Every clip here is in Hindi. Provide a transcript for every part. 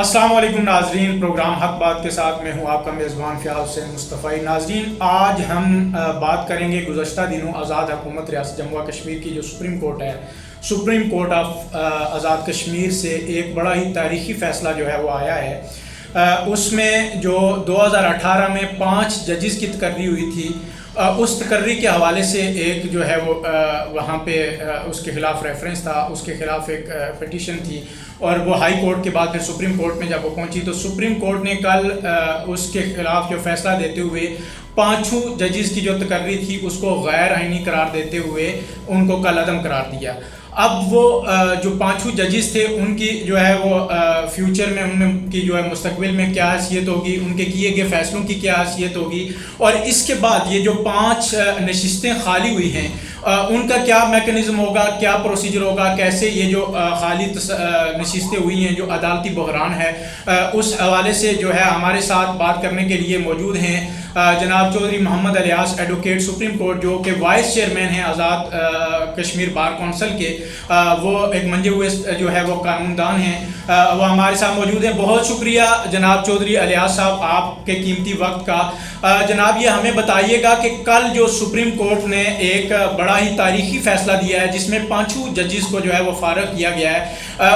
अस्सलाम वालेकुम नाजरीन, प्रोग्राम हक बात के साथ मैं हूं आपका मेज़बान फ़ियाज़ हुसैन मुस्तफ़ी। नाजरीन, आज हम बात करेंगे गुज़श्ता दिनों आज़ाद हुकूमत रियासत जम्मू व कश्मीर की जो सुप्रीम कोर्ट है, supreme court of Azad Kashmir से एक बड़ा ही तारीख़ी फ़ैसला जो है वो आया है। उसमें जो 2018 में 5 जजिस की तकर्री हुई थी, उस तकर्री के हवाले से एक जो है वो वहाँ पे उसके ख़िलाफ़ रेफरेंस था, उसके ख़िलाफ़ एक पिटीशन थी और वो हाई कोर्ट के बाद फिर सुप्रीम कोर्ट में जब वो पहुँची तो सुप्रीम कोर्ट ने कल उसके ख़िलाफ़ जो फ़ैसला देते हुए 5 जजिस की जो तकर्री थी उसको गैर आइनी करार देते हुए उनको कल अदम करार दिया। अब वो जो 5 जजिस थे उनकी जो है वो फ्यूचर में उनकी जो है मुस्तकबिल में क्या हैसियत होगी, उनके किए गए फ़ैसलों की क्या हैसियत होगी और इसके बाद ये जो 5 नशिस्तें खाली हुई हैं उनका क्या मैकेनिज़्म होगा, क्या प्रोसीजर होगा, कैसे ये जो खाली नशिस्तें हुई हैं, जो अदालती बहरान है, उस हवाले से जो है हमारे साथ बात करने के लिए मौजूद हैं जनाब Chaudhary Mohammad Aliyas advocate supreme court, जो कि वाइस चेयरमैन हैं आज़ाद कश्मीर बार कौंसिल के। वो एक मंजे हुए जो है वो कानूनदान हैं, वो हमारे साथ मौजूद हैं। बहुत शुक्रिया जनाब चौधरी अलियास साहब आपके कीमती वक्त का। जनाब, ये हमें बताइएगा कि कल जो सुप्रीम कोर्ट ने एक बड़ा ही तारीखी फ़ैसला दिया है जिसमें 5 जजिस को जो है वो फारग किया गया है,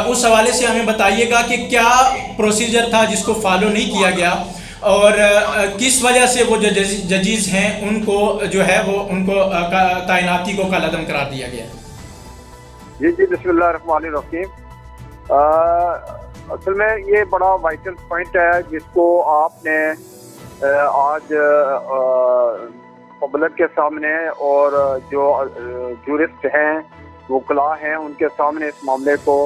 उस हवाले से हमें बताइएगा कि क्या प्रोसीजर था जिसको फॉलो नहीं किया गया और किस वजह से वो जो जजिस हैं उनको जो है वो उनको तैनाती को कल अदम करार दिया गया। जी जी, बिस्मिल्लाहिर्रहमानिर्रहीम। असल में ये बड़ा वाइटल पॉइंट है जिसको आपने आज पब्लिक के सामने और जो जूरिस्ट हैं, वकला हैं, उनके सामने इस मामले को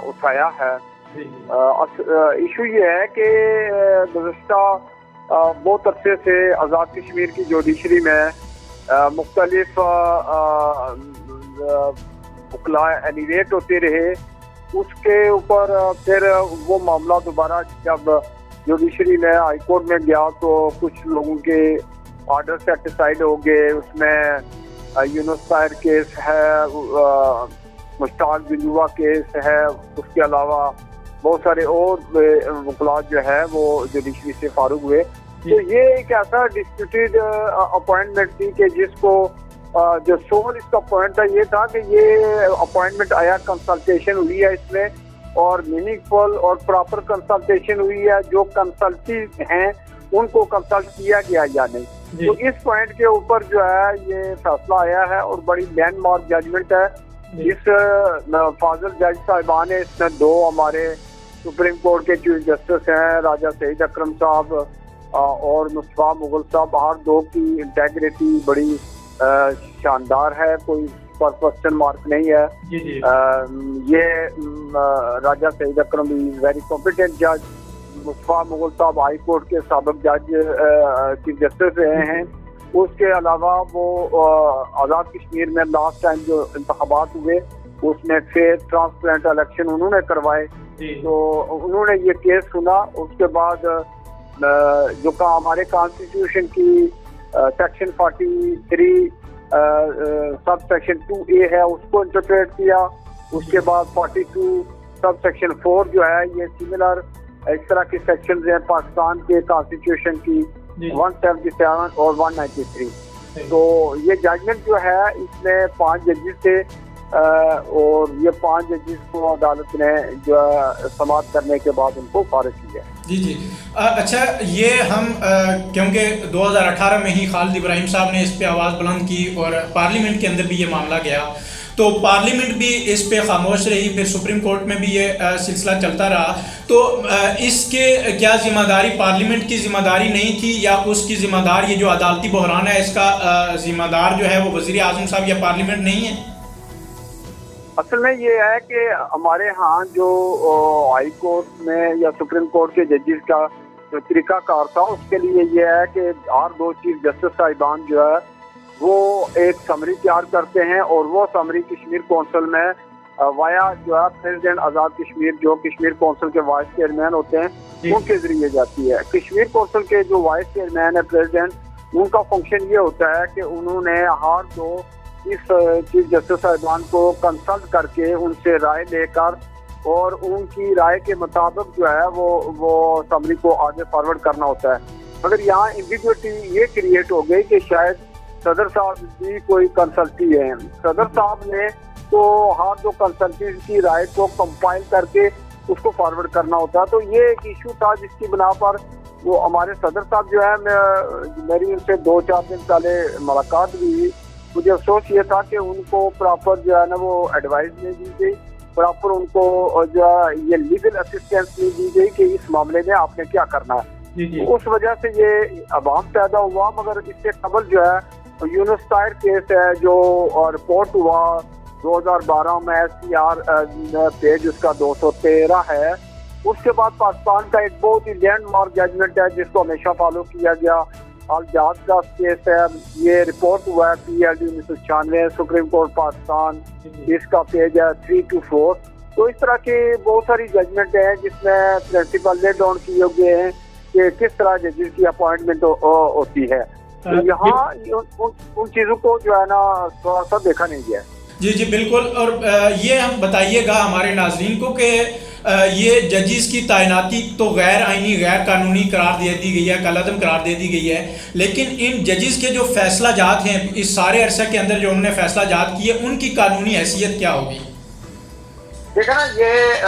उठाया है। इशू ये है कि गुज़श्ता बहुत अरसे से आज़ाद कश्मीर की जुडिशरी में मुख्तलिफ वकला एलिवेट होते रहे। उसके ऊपर फिर वो मामला दोबारा जब जुडिशरी में हाई कोर्ट में गया तो कुछ लोगों के ऑर्डर सेटिस्फाइड हो गए। उसमें यूनुस ताहिर केस है, मुश्ताक बिलुआ केस है, उसके अलावा बहुत सारे और वकला जो है वो जुडिशरी से फारूक हुए। तो ये एक ऐसा डिस्प्यूटेड अपॉइंटमेंट थी कि जिसको जो सोल इसका पॉइंट था ये था कि ये अपॉइंटमेंट आया, कंसल्टेशन हुई है इसमें और मीनिंगफुल और प्रॉपर कंसल्टेशन हुई है, जो कंसल्टी हैं उनको कंसल्ट किया गया या नहीं। तो इस पॉइंट के ऊपर जो है ये फैसला आया है और बड़ी लैंडमार्क जजमेंट है। इस फाजिल जज साहिबान है, इसमें 2 हमारे सुप्रीम कोर्ट के चीफ जस्टिस हैं, राजा सईद अकरम साहब और मुस्तफा मुगल साहब। हर 2 की इंटेग्रिटी बड़ी शानदार है, कोई पर क्वेश्चन मार्क नहीं है। ये राजा सईद अकरम इज वेरी कॉम्पिटेंट जज। मुस्तफा मुगल साहब हाई कोर्ट के साबिक जज चीफ जस्टिस रहे हैं। उसके अलावा वो आज़ाद कश्मीर में लास्ट टाइम जो इंतखाबात हुए उसमें फेयर ट्रांसपेरेंट इलेक्शन उन्होंने करवाए। तो उन्होंने ये केस सुना। उसके बाद जो का हमारे कॉन्स्टिट्यूशन की सेक्शन 43 सब सेक्शन 2A है उसको इंटरप्रेट किया। उसके बाद 42 सब सेक्शन 4 जो है, ये सिमिलर इस तरह के सेक्शन हैं पाकिस्तान के कॉन्स्टिट्यूशन की 177 और 193। तो ये जजमेंट जो है इसमें 5 जजिस थे और ये 5 जजिस को अदालत ने जो समाप्त करने के बाद उनको फारिग किया। जी जी, अच्छा, ये हम क्योंकि 2018 में ही खालिद इब्राहिम साहब ने इस पे आवाज़ बुलंद की और पार्लियामेंट के अंदर भी ये मामला गया, तो पार्लियामेंट भी इस पे खामोश रही, फिर सुप्रीम कोर्ट में भी ये सिलसिला चलता रहा। तो इसके क्या जिम्मेदारी पार्लियामेंट की जिम्मेदारी नहीं थी या उसकी जिम्मेदार ये जो अदालती बहरान है इसका जिम्मेदार जो है वो वज़ीर आज़म साहब या पार्लियामेंट नहीं है? असल में ये है कि हमारे यहाँ जो हाई कोर्ट में या सुप्रीम कोर्ट के जजिस का जो तरीकाकार था उसके लिए ये है कि हर 2 चीफ जस्टिस साहिबान जो है वो एक समरी तैयार करते हैं और वो समरी कश्मीर कौंसिल में वाया जो है प्रेसिडेंट आज़ाद कश्मीर, जो कश्मीर कौंसिल के वाइस चेयरमैन होते हैं, उनके जरिए जाती है। कश्मीर कौंसिल के जो वाइस चेयरमैन है प्रेसिडेंट, उनका फंक्शन ये होता है कि उन्होंने हर 2 इस चीफ जस्टिस साहिबान को कंसल्ट करके उनसे राय लेकर और उनकी राय के मुताबिक जो है वो असम्बली को आगे फॉरवर्ड करना होता है। मगर यहाँ एम्बिग्युइटी ये क्रिएट हो गई कि शायद सदर साहब भी कोई कंसल्टी है। सदर साहब ने तो हर दो कंसल्टी की राय को कंपाइल करके उसको फॉरवर्ड करना होता है। तो ये एक इशू था जिसकी बिना पर वो हमारे सदर साहब जो है, मेरी उनसे 2-4 दिन पहले मुलाकात हुई। मुझे अफसोस ये था कि उनको प्रॉपर जो है ना वो एडवाइस नहीं दी गई, प्रॉपर उनको जो है ये लीगल असिस्टेंस नहीं दी गई कि इस मामले में आपने क्या करना है। तो उस वजह से ये अवाम पैदा हुआ। मगर इससे कबल जो है यूनुस ताहिर केस है जो रिपोर्ट हुआ 2012 में SCR पेज उसका 213 है। उसके बाद पाकिस्तान का एक बहुत ही लैंडमार्क जजमेंट है जिसको हमेशा फॉलो किया गया, अल जहाज का केस है। ये रिपोर्ट हुआ है PLD 1996 सुप्रीम कोर्ट पाकिस्तान, इसका पेज है 3-4। तो इस तरह की बहुत सारी जजमेंट है जिसमें प्रिंसिपल ले डाउन किए गए हैं कि किस तरह जजेस की अपॉइंटमेंट होती है। तो यहाँ उन चीजों को जो है ना थोड़ा सा देखा नहीं गया। जी जी बिल्कुल। और ये हम बताइएगा हमारे नाजरीन को कि ये जजेस की तैनाती तो गैर आइनी गैर कानूनी करार दे दी गई है, कलअदम करार दे दी गई है, लेकिन इन जजेस के जो फैसला जात हैं इस सारे अरसे के अंदर जो उन्होंने फैसला जात किए उनकी कानूनी हैसियत क्या होगी? देखा ना, ये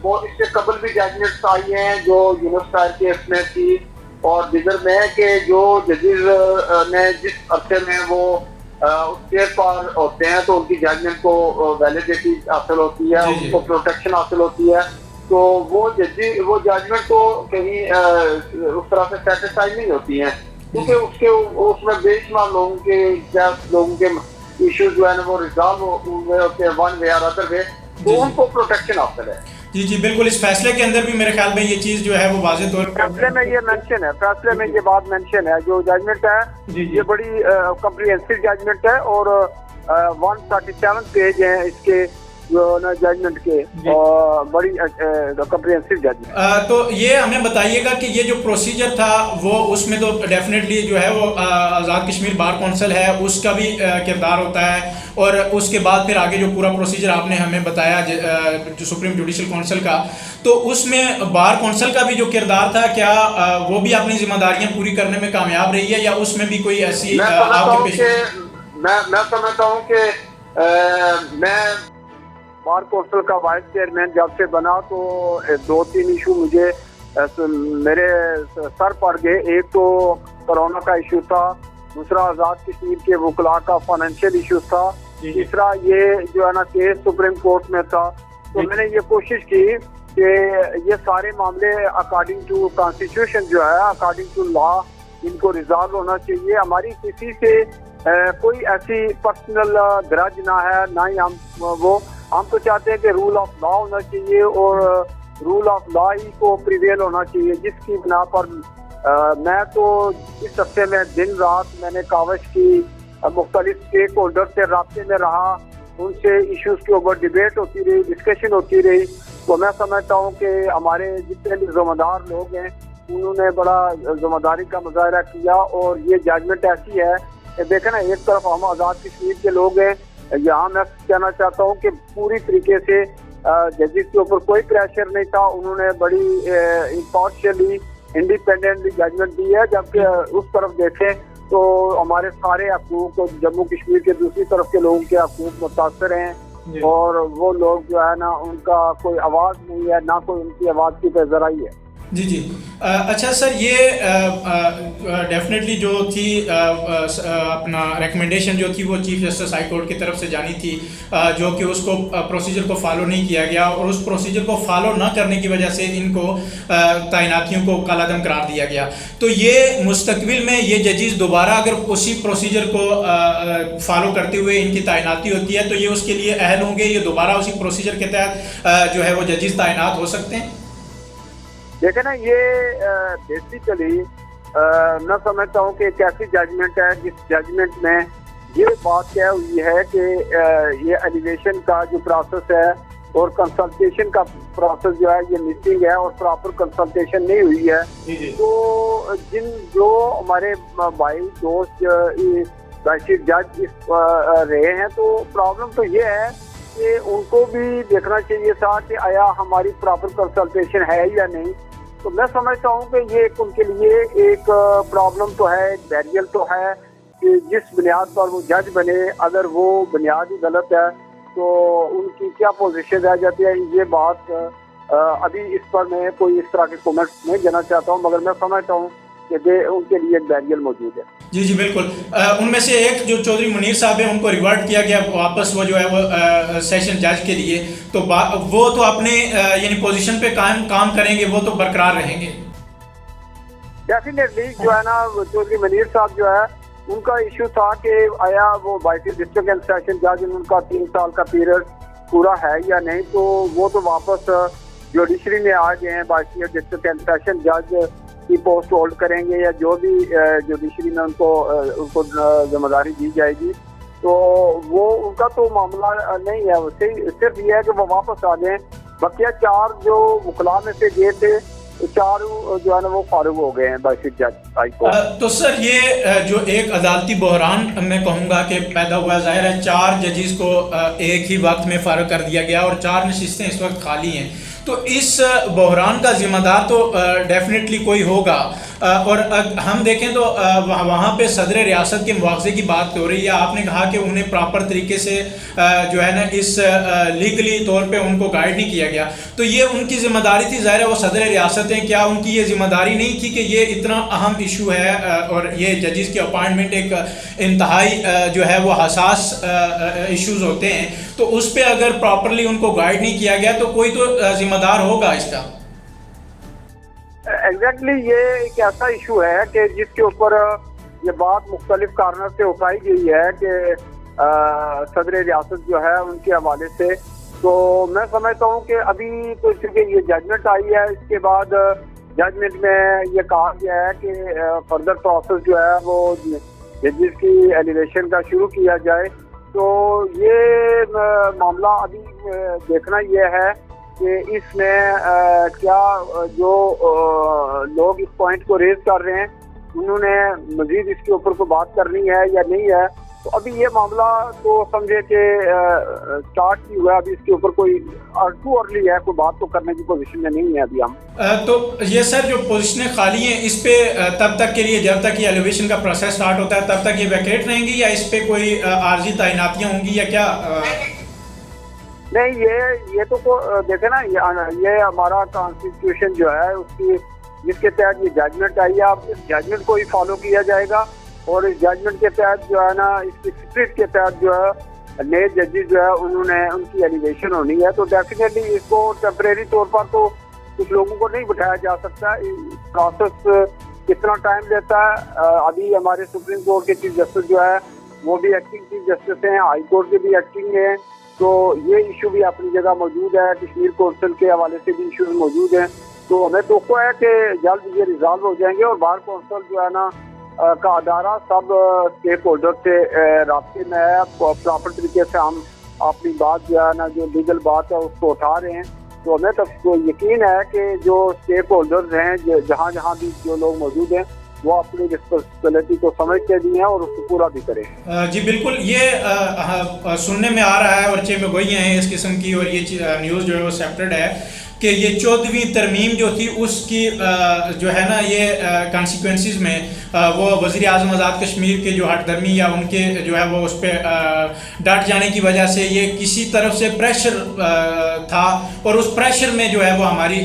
बहुत इससे कबल भी जजमेंट्स आई हैं जो यूनुस ताहिर केस में थी और दिगर में कि जो जजेस ने जिस अरसे में वो उसके पर होते हैं तो उनकी जजमेंट को वैलिडिटी हासिल होती है, उनको प्रोटेक्शन हासिल होती है। तो वो जजमेंट तो कहीं उस तरह से सेटिस्फाई नहीं होती हैं क्योंकि उसमें बेशुमार लोगों के इश्यूज जो है ना वो रिजॉल्व हुए होते हैं वन वे और अदर वे, तो उनको प्रोटेक्शन हासिल है। जी जी बिल्कुल। इस फैसले के अंदर भी मेरे ख्याल में ये चीज जो है वो वाज़ेह तौर पर फैसले में ये मेंशन है, फैसले में ये बात मेंशन है। जो जजमेंट है ये बड़ी कम्प्रिहेंसिव जजमेंट है और 137 पेज है इसके जो ना जजमेंट के, बड़ी कम्प्रिहेंसिव जजमेंट। तो ये हमें बताइएगा कि ये जो प्रोसीजर था वो उसमें तो डेफिनेटली जो है वो आज़ाद कश्मीर बार कौंसिल है उसका भी किरदार होता है और उसके बाद फिर आगे जो पूरा प्रोसीजर आपने हमें बताया जो सुप्रीम जुडिशल काउंसिल का, तो उसमें बार कौंसिल का भी जो किरदार था क्या वो भी अपनी जिम्मेदारियां पूरी करने में कामयाब रही है या उसमें भी कोई ऐसी मैं समझता हूँ कि मैं बार कौंसिल का वाइस चेयरमैन जब से बना तो 2-3 इशू मुझे मेरे सर पड़ गए। एक तो कोरोना का इशू था, दूसरा आज़ाद कश्मीर के वकला का फाइनेंशियल इशू था, तीसरा ये जो है ना केस सुप्रीम कोर्ट में था। तो मैंने ये कोशिश की कि ये सारे मामले अकॉर्डिंग टू कॉन्स्टिट्यूशन जो है, अकॉर्डिंग टू लॉ इनको रिजॉल्व होना चाहिए। हमारी किसी से कोई ऐसी पर्सनल ग्रज ना है, ना ही हम तो चाहते हैं कि रूल ऑफ लॉ होना चाहिए और रूल ऑफ लॉ ही को प्रिवेल होना चाहिए, जिसकी बिना पर मैं तो इस हफ्ते में दिन रात मैंने कावश की मुख्तलिफ स्टेक होल्डर से राब्ते में रहा, उनसे इश्यूज के ऊपर डिबेट होती रही, डिस्कशन होती रही। तो मैं समझता हूँ कि हमारे जितने भी ज़िम्मेदार लोग हैं उन्होंने बड़ा ज़िम्मेदारी का मुजाहरा किया और ये जजमेंट ऐसी है कि देखें ना, एक तरफ हम आज़ाद कश्मीर के लोग हैं, यहाँ मैं कहना चाहता हूँ कि पूरी तरीके से जजेस के ऊपर कोई प्रेशर नहीं था, उन्होंने बड़ी इम्पार्शियली इंडिपेंडेंटली जजमेंट दी है। जबकि उस तरफ देखें तो हमारे सारे हकूक जम्मू कश्मीर के दूसरी तरफ के लोगों के हकूक मुतासर हैं और वो लोग जो है ना उनका कोई आवाज़ नहीं है, ना कोई उनकी आवाज़ की पेशराई है। जी जी। अच्छा सर, ये डेफिनेटली जो थी अपना रिकमेंडेशन जो थी वो चीफ जस्टिस हाई कोर्ट की तरफ से जानी थी, जो कि उसको प्रोसीजर को फॉलो नहीं किया गया और उस प्रोसीजर को फॉलो ना करने की वजह से इनको तैनातियों को कालादम करार दिया गया। तो ये मुस्तकबिल में ये जजेस दोबारा अगर उसी प्रोसीजर को फॉलो करते हुए इनकी तैनाती होती है तो ये उसके लिए अहल होंगे, ये दोबारा उसी प्रोसीजर के तहत जो है वो जजेस तैनात हो सकते हैं? देखे ना, ये बेसिकली मैं समझता हूँ कि एक ऐसी जजमेंट है जिस जजमेंट में ये बात तय हुई है कि ये एलिवेशन का जो प्रोसेस है और कंसल्टेशन का प्रोसेस जो है ये मिसिंग है और प्रॉपर कंसल्टेशन नहीं हुई है। तो जो हमारे भाई दोस्त चीफ जज रहे हैं, तो प्रॉब्लम तो ये है कि उनको भी देखना चाहिए था कि आया हमारी प्रॉपर कंसल्टेशन है या नहीं। तो मैं समझता हूँ कि ये उनके लिए एक प्रॉब्लम तो है, एक बैरियर तो है कि जिस बुनियाद पर वो जज बने, अगर वो बुनियाद ही गलत है तो उनकी क्या पोजीशन रह जाती है। ये बात अभी इस पर मैं कोई इस तरह के कमेंट्स नहीं देना चाहता हूँ, मगर मैं समझता हूँ कि उनके लिए एक बैरियर मौजूद है। जी जी बिल्कुल। उनमें से एक जो चौधरी मुनीर साहब है उनको रिवर्ट किया गया वापस, वो जो है वो सेशन जज के लिए, तो वो तो अपने यानी पोजीशन पे काम करेंगे, वो तो बरकरार रहेंगे डेफिनेटली। जो है ना चौधरी मुनीर साहब जो है उनका इशू था कि आया वो वाइस डिस्ट्रिक्ट एंड सेशन जज, उनका 3 साल का पीरियड पूरा है या नहीं, तो वो तो वापस जुडिशरी में आ गए हैं, वाइस डिस्ट्रिक्ट एंड सेशन जज की पोस्ट होल्ड करेंगे या जो भी जुडिशरी में उनको जिम्मेदारी दी जाएगी। तो वो उनका तो मामला नहीं है, सिर्फ ये है कि वो वापस आ गए। बकिया 4 जो वकला में से गए थे, 4 जो है ना वो फारूक हो गए हैं वाइस जज हाई कोर्ट। तो सर ये जो एक अदालती बहरान मैं कहूँगा कि पैदा हुआ, जाहिर है 4 जजेस को एक ही वक्त में फारूक कर दिया गया और 4 नशिस्तें इस वक्त खाली हैं, तो इस बहरान का जिम्मेदार तो डेफिनेटली कोई होगा। और हम देखें तो वहाँ पे सदर रियासत के मुआवजे की बात हो रही है। आपने कहा कि उन्हें प्रॉपर तरीके से जो है ना इस लीगली तौर पे उनको गाइड नहीं किया गया, तो ये उनकी जिम्मेदारी थी। ज़ाहिर है वो सदर रियासत हैं, क्या उनकी ये जिम्मेदारी नहीं थी कि ये इतना अहम इशू है और ये जजेस की अपॉइंटमेंट एक इंतहाई जो है वो हसास इशूज़ होते हैं, तो उस पर अगर प्रॉपरली उनको गाइड नहीं किया गया तो कोई तो जिम्मेदार होगा इसका। एग्जैक्टली ये एक ऐसा इशू है कि जिसके ऊपर ये बात मुख्तलिफ कारणों से उठाई गई है कि सदर रियासत जो है उनके हवाले से। तो मैं समझता हूँ कि अभी तो चूँकि ये जजमेंट आई है, इसके बाद जजमेंट में ये कहा गया है कि फर्दर प्रोसेस जो है वो जजेस की एलिवेशन का शुरू किया जाए। तो ये मामला अभी देखना ये है कि इसमें क्या जो लोग इस पॉइंट को रेज कर रहे हैं उन्होंने मजीद इसके ऊपर कोई बात करनी है या नहीं है। तो अभी ये मामला तो समझे कि स्टार्ट नहीं हुआ, अभी इसके ऊपर कोई टू अर्ली है, कोई बात तो करने की पोजीशन में नहीं है अभी हम। तो ये सर जो पोजीशनें खाली हैं इस पे तब तक के लिए, जब तक ये एलिवेशन का प्रोसेस स्टार्ट होता है, तब तक ये वैकेट रहेंगी या इस पे कोई आर्जी तैनातियाँ होंगी या क्या? नहीं, ये तो देखे ना, ये हमारा कॉन्स्टिट्यूशन जो है उसकी जिसके तहत ये जजमेंट आई है, अब इस जजमेंट को ही फॉलो किया जाएगा और इस जजमेंट के तहत जो है ना, इसकी स्पिरिट के तहत जो है नए जजेस जो है उन्होंने उनकी एलिवेशन होनी है। तो डेफिनेटली इसको टेम्परेरी तौर पर तो कुछ लोगों को नहीं बिठाया जा सकता। प्रोसेस कितना टाइम लेता है, अभी हमारे सुप्रीम कोर्ट के चीफ जस्टिस जो है वो भी एक्टिंग चीफ जस्टिस हैं, हाई कोर्ट के भी एक्टिंग हैं, तो ये इशू भी अपनी जगह मौजूद है। कश्मीर कौंसिल के हवाले से भी इशूज मौजूद हैं, तो हमें तो है कि जल्द ये रिजॉल्व हो जाएंगे और बार कौंसिल जो है ना का अदारा सब स्टेक होल्डर से रास्ते में है। प्रॉपर तरीके से हम अपनी बात जो है ना, जो लीगल बात है उसको उठा रहे हैं। तो हमें तो यकीन है कि जो स्टेक होल्डर्स हैं जहाँ जहाँ भी जो लोग मौजूद हैं वो अपनी रिस्पॉन्सिबिलिटी को समझ के दी है और उसको पूरा भी करें। जी बिल्कुल, ये सुनने में आ रहा है और चे में गोई हैं इस किस्म की, और ये न्यूज़ जो है वो एक्सेप्टेड है कि ये 14वीं तरमीम जो थी उसकी जो है ना ये कॉन्सिक्वेंसेस में वो वज़ीर आज़म आज़ाद कश्मीर के जो हटदर्मी या उनके जो है वो उस पर डट जाने की वजह से ये किसी तरफ से प्रेशर था और उस प्रेशर में जो है वो हमारी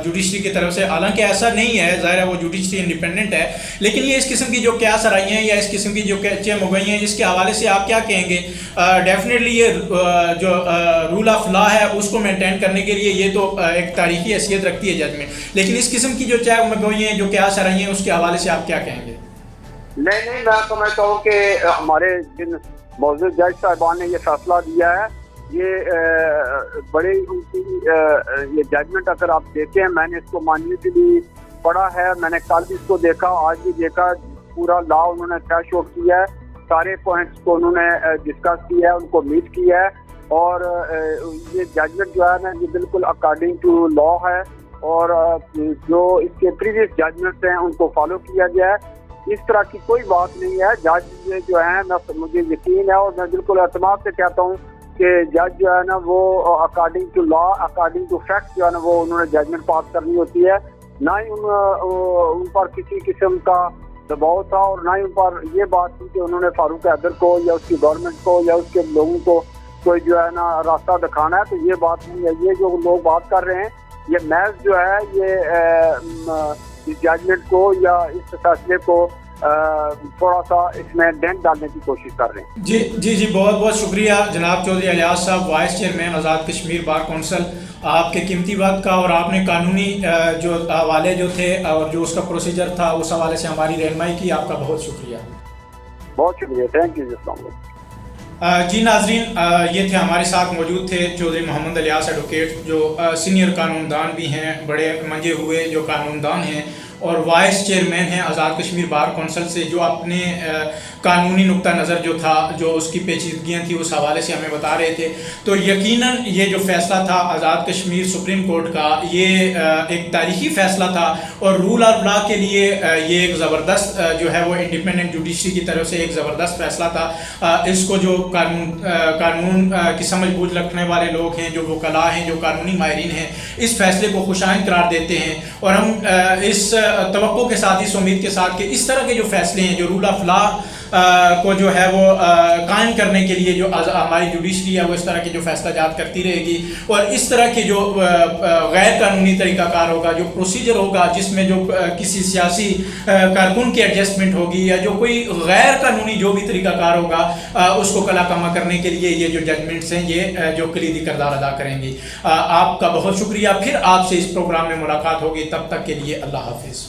जुडिशरी की तरफ से, हालांकि ऐसा नहीं है, ज़ाहिर है वो जुडिशरी इंडिपेंडेंट है, लेकिन ये इस किस्म की जो क्या सराही हैं या इस किस्म की जो कैचें हो गई हैं, इसके हवाले से आप क्या कहेंगे? डेफिनेटली ये जो रूल ऑफ लॉ है उसको मेंटेन करने के लिए ये तो एक तारीखी हैसियत रखती है जजमेंट, लेकिन इस किस्म की जो चाय मगोई हैं, जो क्या सराही हैं, उसके हवाले से आप क्या कहेंगे? नहीं, मैं समझता हूँ कि हमारे जिन मौजूद जज साहिबान ने ये फैसला दिया है, ये बड़े उनकी ये जजमेंट अगर आप देखें, मैंने इसको मान्युअली पढ़ा है, मैंने कल भी इसको देखा, आज भी देखा, पूरा लॉ उन्होंने थ्रेश आउट किया है, सारे पॉइंट्स को उन्होंने डिस्कस किया है, उनको मीट किया है और ये जजमेंट जो है ना ये बिल्कुल अकॉर्डिंग टू लॉ है और जो इसके प्रीवियस जजमेंट्स हैं उनको फॉलो किया गया है। इस तरह की कोई बात नहीं है। जज जो है, मुझे यकीन है और मैं बिल्कुल एतमाद से कहता हूँ कि जज जो है ना वो according to law, according to fact जो है ना वो उन्होंने जजमेंट पास करनी होती है। ना ही उन पर किसी किस्म का दबाव था और ना ही उन पर ये बात थी कि उन्होंने फारूक हैदर को या उसकी गवर्नमेंट को या उसके लोगों को कोई जो है ना रास्ता दिखाना है। तो ये बात नहीं है। ये जो लोग बात कर रहे हैं ये महज जो है ये जजमेंट को या इस फैसले को थोड़ा सा इसमें डेंट डालने की कोशिश कर रहे हैं। जी जी जी, बहुत बहुत शुक्रिया जनाब चौधरी अलियास साहब, वाइस चेयरमैन आज़ाद कश्मीर बार कौंसल, आपके कीमती वक्त का और आपने कानूनी जो हवाले जो थे और जो उसका प्रोसीजर था उस हवाले से हमारी रहनुमाई की। आपका बहुत शुक्रिया। बहुत शुक्रिया, थैंक यू। जी नाजरीन, ये थे हमारे साथ मौजूद थे चौधरी मोहम्मद अलियास एडवोकेट, जो सीनियर कानूनदान भी हैं, बड़े मंजे हुए जो कानूनदान हैं और वाइस चेयरमैन हैं आज़ाद कश्मीर बार कौंसल से, जो अपने कानूनी नुक्ता नज़र जो था, जो उसकी पेचीदगियाँ थी उस हवाले से हमें बता रहे थे। तो यकीनन ये जो फ़ैसला था आज़ाद कश्मीर सुप्रीम कोर्ट का, ये एक तारीख़ी फ़ैसला था और रूल ऑफ लॉ के लिए ये एक ज़बरदस्त जो है वो इंडिपेंडेंट जुडिशरी की तरफ से एक ज़बरदस्त फ़ैसला था। इसको जो कानून की समझ बूझ रखने वाले लोग हैं, जो वकला हैं, जो कानूनी माहिरीन हैं, इस फ़ैसले को खुशाइन करार देते हैं और हम इस तवक्को के साथ, इस उम्मीद के साथ कि इस तरह के जो फ़ैसले हैं, जो रूल ऑफ लॉ को जो है वो कायम करने के लिए जो हमारी जुडिशरी है वो इस तरह के जो फैसला जात करती रहेगी और इस तरह के जो गैर कानूनी तरीक़ाकार होगा, जो प्रोसीजर होगा जिसमें जो किसी सियासी कारकुन की एडजस्टमेंट होगी या जो कोई गैर कानूनी जो भी तरीक़ाकार होगा उसको कलाकमा करने के लिए ये जो जजमेंट्स हैं ये जो कलीदी किरदार अदा करेंगी। आपका बहुत शुक्रिया। फिर आपसे इस प्रोग्राम में मुलाकात होगी, तब तक के लिए अल्लाह हाफिज़।